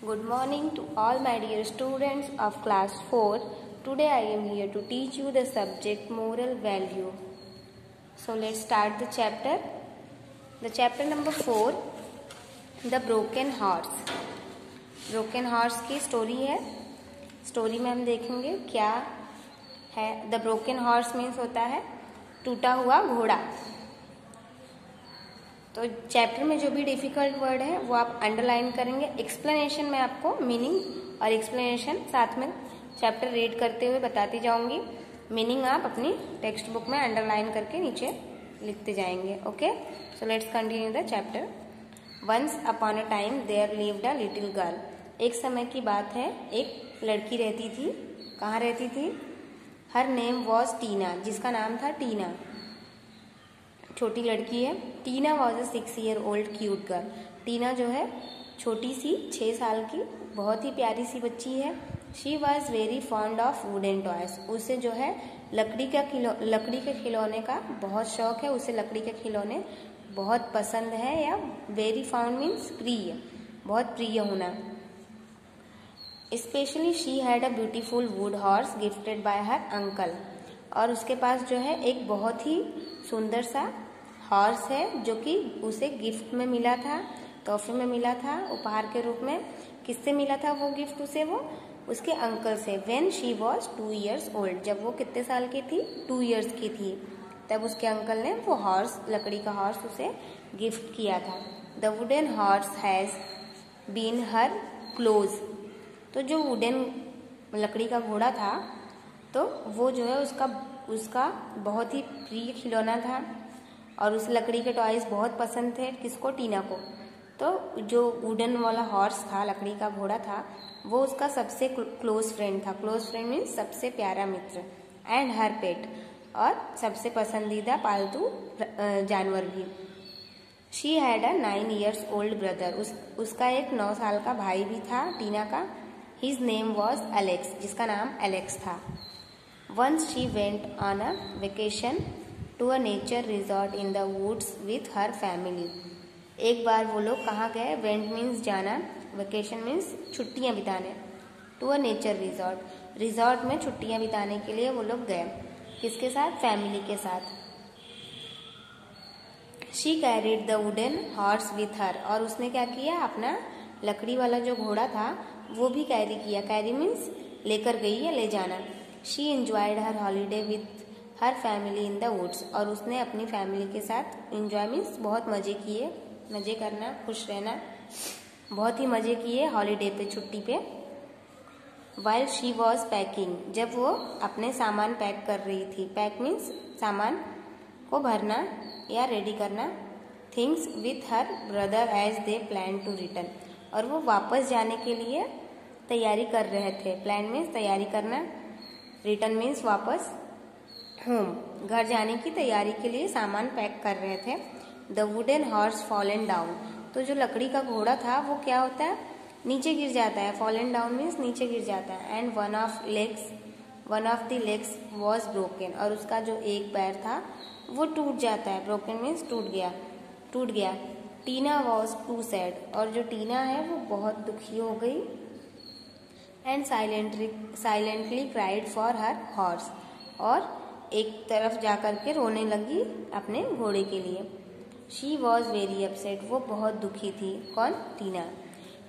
Good morning to all my dear students of class 4. Today I am here to teach you the subject moral value. So let's start the chapter. The chapter number 4, The Broken Horse. Broken Horse की story है. Story में हम देखेंगे क्या है. The Broken Horse means होता है टूटा हुआ घोड़ा. तो चैप्टर में जो भी डिफिकल्ट वर्ड है वो आप अंडरलाइन करेंगे. एक्सप्लेनेशन में आपको मीनिंग और एक्सप्लेनेशन साथ में चैप्टर रीड करते हुए बताती जाऊंगी. मीनिंग आप अपनी टेक्स्ट बुक में अंडरलाइन करके नीचे लिखते जाएंगे. Okay, so let's continue the chapter. Once upon a time there lived a little girl. एक समय की बात है, एक लड़की रहती थी. कहाँ रहती थी? हर नेम वॉज टीना, जिसका नाम था टीना. छोटी लड़की है. Tina was a 6 year old cute girl. Tina जो है छोटी सी 6 साल की बहुत ही प्यारी सी बच्ची है. She was very fond of wooden toys. उसे जो है लकड़ी के खिलौने का बहुत शौक है. उसे लकड़ी के खिलौने बहुत पसंद है. या वेरी फॉन्ड मीन्स प्रिय, बहुत प्रिय होना. Specially she had a beautiful would horse gifted bye her uncle. और उसके पास जो है एक बहुत ही सुंदर सा हॉर्स है जो कि उसे गिफ्ट में मिला था, तोहफे में मिला था, उपहार के रूप में. किससे मिला था वो गिफ्ट उसे? वो उसके अंकल से. When she was 2 years old. जब वो कितने साल की थी? 2 years की थी. तब उसके अंकल ने वो हॉर्स, लकड़ी का हॉर्स उसे गिफ्ट किया था. The wooden horse has been her close. तो जो वुडन लकड़ी का घोड़ा था तो वो जो है उसका बहुत ही प्रिय खिलौना था. और उस लकड़ी के टॉयज बहुत पसंद थे. किसको? टीना को. तो जो वुडन वाला हॉर्स था, लकड़ी का घोड़ा था, वो उसका सबसे क्लोज फ्रेंड था. क्लोज फ्रेंड मीन्स सबसे प्यारा मित्र. एंड हर पेट, और सबसे पसंदीदा पालतू जानवर भी. She had a 9 years old brother. उसका एक 9 साल का भाई भी था टीना का. हिज नेम वॉज एलेक्स, जिसका नाम एलेक्स था. Once she went on a vacation to a nature resort in the woods with her family. एक बार वो लोग कहाँ गए? वेंट मीन्स जाना, वेकेशन मीन्स छुट्टियाँ बिताने. To a nature resort, resort में छुट्टियाँ बिताने के लिए वो लोग गए. किसके साथ? फैमिली के साथ. She carried the wooden horse with her. और उसने क्या किया? अपना लकड़ी वाला जो घोड़ा था वो भी कैरी किया. कैरी मीन्स लेकर गई या ले जाना. She enjoyed her holiday with her family in the woods. और उसने अपनी फैमिली के साथ एंजॉय मीन्स बहुत मजे किए. मजे करना, खुश रहना, बहुत ही मजे किए हॉलीडे पे, छुट्टी पे. While she was packing. जब वो अपने सामान पैक कर रही थी. पैक मीन्स सामान को भरना या रेडी करना. Things with her brother as they plan to return. और वो वापस जाने के लिए तैयारी कर रहे थे. प्लान मीन्स तैयारी करना, रिटर्न मीन्स वापस, होम घर जाने की तैयारी के लिए सामान पैक कर रहे थे. The wooden horse fallen down. तो जो लकड़ी का घोड़ा था वो क्या होता है? नीचे गिर जाता है. फॉलन डाउन मीन्स नीचे गिर जाता है. And one of the legs was broken. और उसका जो एक पैर था वो टूट जाता है. ब्रोकन मीन्स टूट गया. टीना वॉज टू सैड. और जो टीना है वो बहुत दुखी हो गई. And silently cried for her horse. और एक तरफ जाकर के रोने लगी अपने घोड़े के लिए. She was very upset. वो बहुत दुखी थी. कौन? टीना.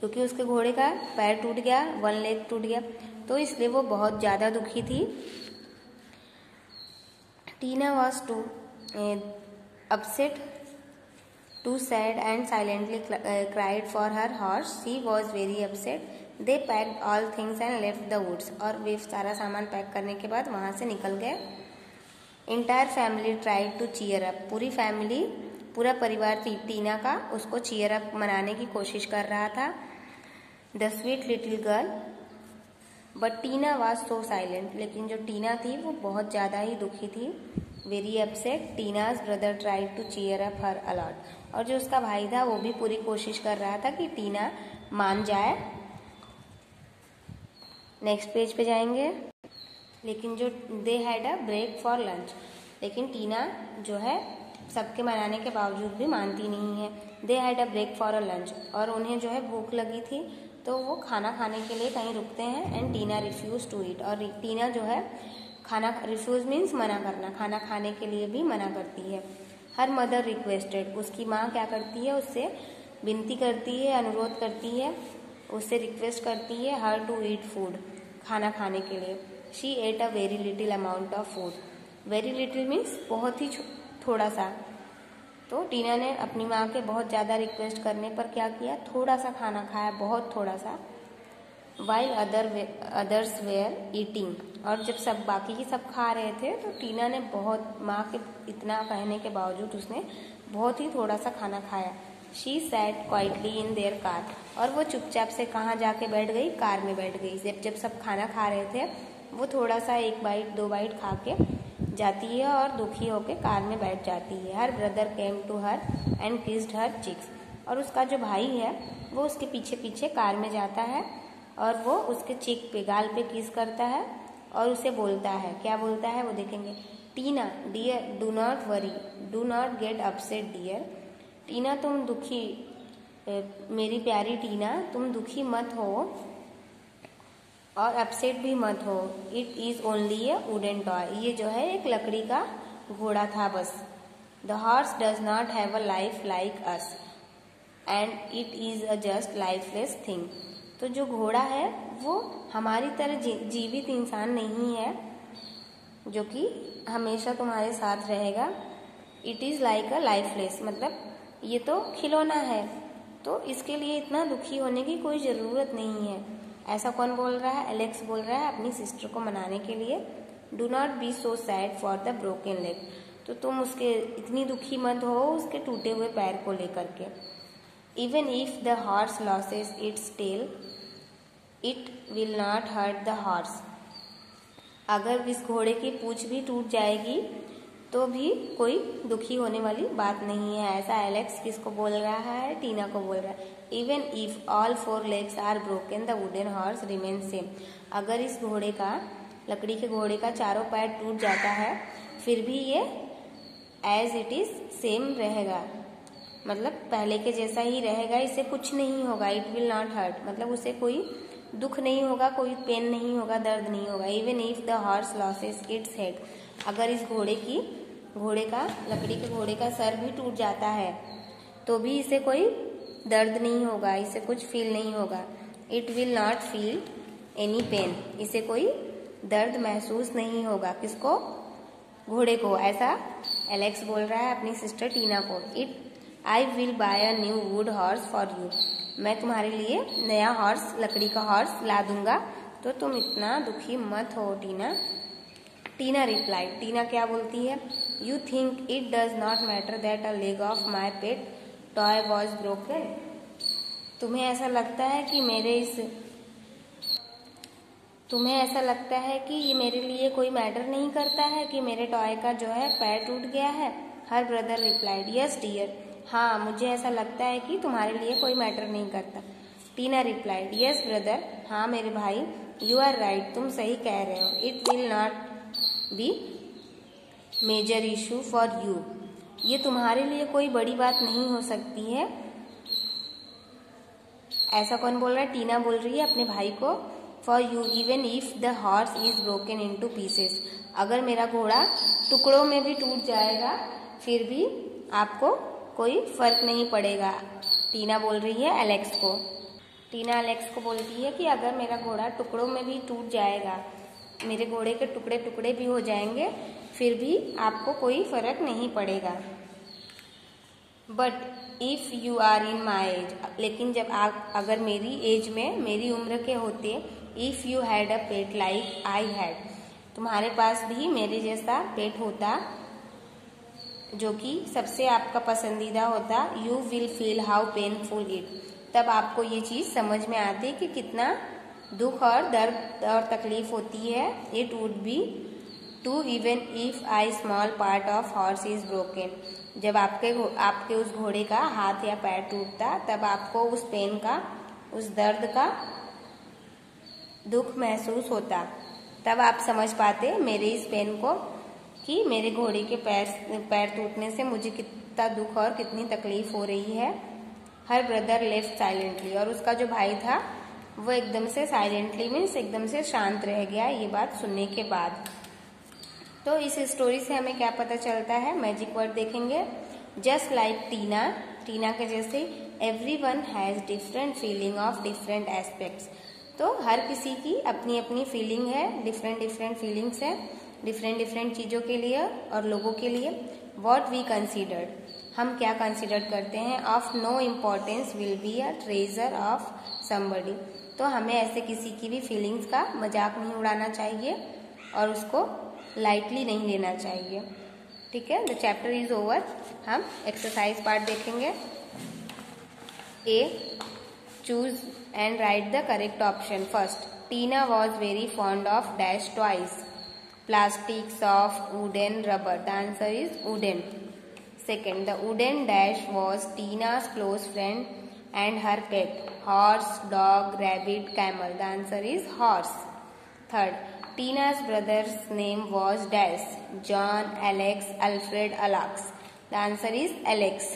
क्योंकि उसके घोड़े का पैर टूट गया, 1 leg टूट गया, तो इसलिए वो बहुत ज़्यादा दुखी थी. Tina was too upset, too sad and silently cried for her horse. She was very upset. They packed all things and left the woods. और वे सारा सामान पैक करने के बाद वहाँ से निकल गए. Entire family tried to cheer up. पूरा परिवार टीना का उसको चीयर अप मनाने की कोशिश कर रहा था. The sweet little girl but Tina was so silent. लेकिन जो टीना थी वो बहुत ज़्यादा ही दुखी थी. Very upset. Tina's brother tried to cheer up her a lot. और जो उसका भाई था वो भी पूरी कोशिश कर रहा था कि टीना मान जाए. नेक्स्ट पेज पे जाएंगे. लेकिन जो they had a break for lunch. लेकिन टीना जो है सबके मनाने के बावजूद भी मानती नहीं है. They had a break for a lunch. और उन्हें जो है भूख लगी थी तो वो खाना खाने के लिए कहीं रुकते हैं। And Tina refuse to eat, और टीना जो है खाना, रिफ्यूज मीन्स मना करना, खाना खाने के लिए भी मना करती है। हर मदर रिक्वेस्टेड, उसकी माँ क्या करती है, उससे विनती करती है, अनुरोध करती है, उससे रिक्वेस्ट करती है हर टू ईट फूड, खाना खाने के लिए। She at a very little amount of food, very little means बहुत ही थोड़ा सा। तो टीना ने अपनी माँ के बहुत ज़्यादा रिक्वेस्ट करने पर क्या किया, थोड़ा सा खाना खाया, बहुत थोड़ा सा। वाइल अदर्स वेयर ईटिंग, और जब सब बाकी ही सब खा रहे थे तो टीना ने बहुत, माँ के इतना कहने के बावजूद उसने बहुत ही थोड़ा सा खाना खाया। She set quietly in their car, और वो चुपचाप से कहाँ जाके बैठ गई, कार में बैठ गई। जब सब खाना खा रहे थे वो थोड़ा सा 1 बाइट 2 बाइट खा के जाती है और दुखी होके कार में बैठ जाती है। Her brother came to her and kissed her cheeks, और उसका जो भाई है वो उसके पीछे पीछे कार में जाता है और वो उसके चिक पे, गाल पे किस करता है और उसे बोलता है, क्या बोलता है वो देखेंगे। Tina dear do not worry, do not get upset dear, Tina तुम दुखी, मेरी प्यारी टीना तुम दुखी मत हो और अपसेट भी मत हो। It is only a wooden toy, ये जो है एक लकड़ी का घोड़ा था बस। The horse does not have a life like us and it is a just lifeless thing, तो जो घोड़ा है वो हमारी तरह जीवित इंसान नहीं है जो कि हमेशा तुम्हारे साथ रहेगा। It is like a lifeless, मतलब ये तो खिलौना है, तो इसके लिए इतना दुखी होने की कोई ज़रूरत नहीं है। ऐसा कौन बोल रहा है, एलेक्स बोल रहा है अपनी सिस्टर को मनाने के लिए। Do not be so sad for the broken leg, तो तुम उसके इतनी दुखी मत हो उसके टूटे हुए पैर को लेकर के। Even if the horse loses its tail it will not hurt the horse, अगर इस घोड़े की पूंछ भी टूट जाएगी तो भी कोई दुखी होने वाली बात नहीं है। ऐसा एलेक्स किसको बोल रहा है, टीना को बोल रहा है। Even if all 4 legs are broken the wooden horse remain same, अगर इस घोड़े का, लकड़ी के घोड़े का चारों पैर टूट जाता है फिर भी ये एज इट इज सेम रहेगा, मतलब पहले के जैसा ही रहेगा, इससे कुछ नहीं होगा। इट विल नॉट हर्ट, मतलब उसे कोई दुख नहीं होगा, कोई पेन नहीं होगा, दर्द नहीं होगा। Even if the horse loses its head, अगर इस घोड़े का, लकड़ी के घोड़े का सर भी टूट जाता है तो भी इसे कोई दर्द नहीं होगा, इसे कुछ फील नहीं होगा। It will not feel any pain, इसे कोई दर्द महसूस नहीं होगा। किसको, घोड़े को। ऐसा एलेक्स बोल रहा है अपनी सिस्टर टीना को। I will buy a new would horse for you, मैं तुम्हारे लिए नया हॉर्स, लकड़ी का हॉर्स ला दूंगा, तो तुम इतना दुखी मत हो टीना। टीना रिप्लाइड, टीना क्या बोलती है, you think it does not matter that a leg of my pet toy was broken, तुम्हें ऐसा लगता है कि ये मेरे लिए कोई मैटर नहीं करता है कि मेरे टॉय का जो है पैर टूट गया है। Her brother replied, yes dear, हाँ मुझे ऐसा लगता है कि तुम्हारे लिए कोई मैटर नहीं करता। टीना रिप्लाइड, यस ब्रदर, हाँ मेरे भाई, यू आर राइट, तुम सही कह रहे हो। It will not be major issue for you, ये तुम्हारे लिए कोई बड़ी बात नहीं हो सकती है। ऐसा कौन बोल रहा है, टीना बोल रही है अपने भाई को। For you even if the horse is broken into pieces, अगर मेरा घोड़ा टुकड़ों में भी टूट जाएगा फिर भी आपको कोई फर्क नहीं पड़ेगा। टीना बोल रही है एलेक्स को। टीना एलेक्स को बोलती है कि अगर मेरा घोड़ा टुकड़ों में भी टूट जाएगा, मेरे घोड़े के टुकड़े टुकड़े भी हो जाएंगे, फिर भी आपको कोई फर्क नहीं पड़ेगा। But if you are in my age, लेकिन जब आप, अगर मेरी एज में, मेरी उम्र के होते, if you had a pet like I had, तुम्हारे पास भी मेरे जैसा पेट होता जो कि सबसे आपका पसंदीदा होता, you will feel how painful it, तब आपको ये चीज समझ में आती कि कितना दुख और दर्द और तकलीफ होती है। It would be too even if I small part of horse is broken, जब आपके उस घोड़े का हाथ या पैर टूटता तब आपको उस पेन का, उस दर्द का दुख महसूस होता, तब आप समझ पाते मेरे इस पेन को कि मेरे घोड़े के पैर टूटने से मुझे कितना दुख और कितनी तकलीफ हो रही है। हर ब्रदर लेफ्ट साइलेंटली, और उसका जो भाई था वो एकदम से साइलेंटली मीन्स एकदम से शांत रह गया ये बात सुनने के बाद। तो इस स्टोरी से हमें क्या पता चलता है, मैजिक वर्ड देखेंगे। जस्ट लाइक टीना, टीना के जैसे everyone has different feeling of different aspects. तो हर किसी की अपनी अपनी फीलिंग है, डिफरेंट डिफरेंट फीलिंग्स है डिफरेंट डिफरेंट चीज़ों के लिए और लोगों के लिए। वॉट वी कंसिडर्ड, हम क्या कंसिडर करते हैं, of no importance will be a treasure of somebody. तो हमें ऐसे किसी की भी फीलिंग्स का मजाक नहीं उड़ाना चाहिए और उसको लाइटली नहीं लेना चाहिए। ठीक है, द चैप्टर इज ओवर। हम एक्सरसाइज पार्ट देखेंगे। A, choose and write the correct option. First, Tina was very fond of dash toys, plastic, soft, wooden, rubber. The answer is wooden. Second, the wooden dash was Tina's close friend and her pet. Horse, dog, rabbit, camel. The answer is horse. Third, Tina's brother's name was dash. John, Alex, Alfred, Alex. The answer is Alex.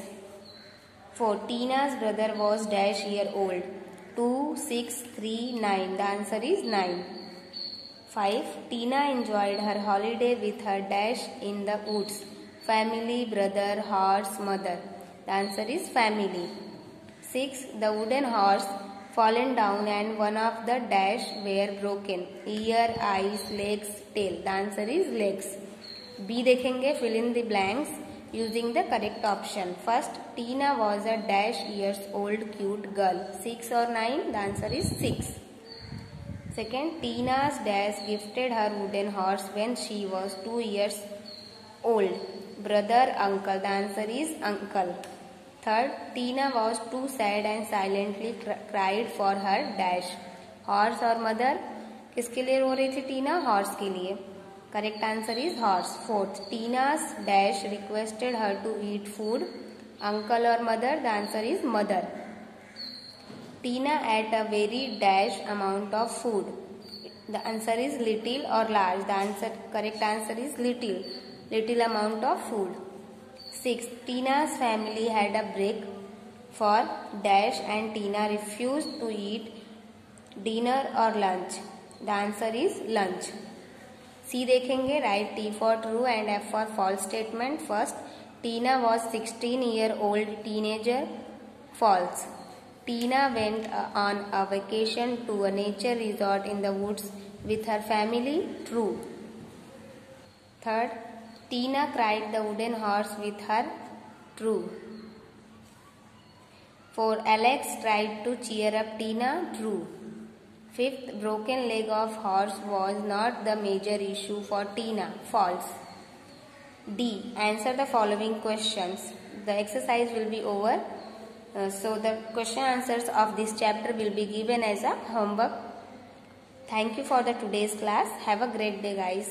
Fourth, Tina's brother was dash year old. 2, 6, 3, 9. The answer is 9. 5. Tina enjoyed her holiday with her dash in the woods. Family, brother, horse, mother. The answer is family. 6. The wooden horse fallen down and one of the dash were broken. Ear, eyes, legs, tail. The answer is legs. B देखेंगे, fill in the blanks using the correct option. First, Tina was a dash years old cute girl. 6 or 9? The answer is 6. Second, Tina's dash gifted her wooden horse when she was 2 years old. Brother, uncle. The answer is uncle. Third, Tina was too sad and silently cried for her dash. Horse or mother? किसके लिए रो रही थी टीना? Horse के लिए. Correct answer is horse. Fourth, Tina's dash requested her to eat food. Uncle or mother? The answer is mother. Tina ate a very dash amount of food. The answer is little or large. The correct answer is little. Little amount of food. 6. Tina's family had a break for dash and Tina refused to eat dinner or lunch. The answer is lunch. C देखेंगे, write T for true and F for false statement. First, Tina was 16-year-old teenager. False. Tina went on a vacation to a nature resort in the woods with her family. True. Third, Tina cried the wooden horse with her. True. 4. Alex tried to cheer up Tina. True. 5th, broken leg of horse was not the major issue for Tina. False. D. Answer the following questions. The exercise will be over. So the question answers of this chapter will be given as a homework. Thank you for the today's class. Have a great day, guys.